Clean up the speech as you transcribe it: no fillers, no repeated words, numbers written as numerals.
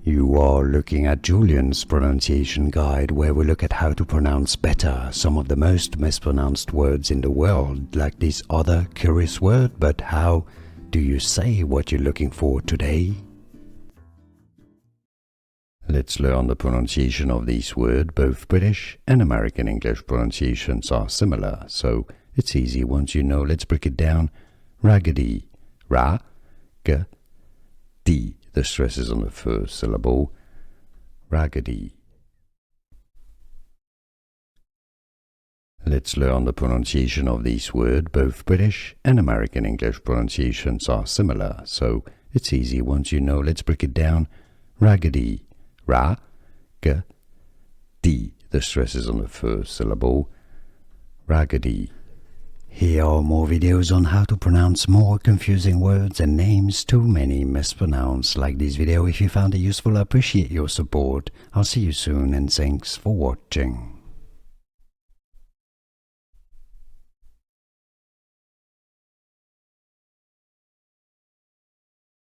You are looking at Julian's pronunciation guide, where we look at how to pronounce better some of the most mispronounced words in the world, like this other curious word. But how do you say what you're looking for today? Let's learn the pronunciation of this word. Both British and American English pronunciations are similar, so it's easy once you know. Let's break it down. Raggedy. Ra-g-d. The stress is on the first syllable. Raggedy. Let's learn the pronunciation of this word. Both British and American English pronunciations are similar, so it's easy once you know. Let's break it down. Raggedy. Ra-g-d. The stress is on the first syllable. Raggedy. Here are more videos on how to pronounce more confusing words and names too many mispronounced. Like this video if you found it useful. I appreciate your support. I'll see you soon and thanks for watching.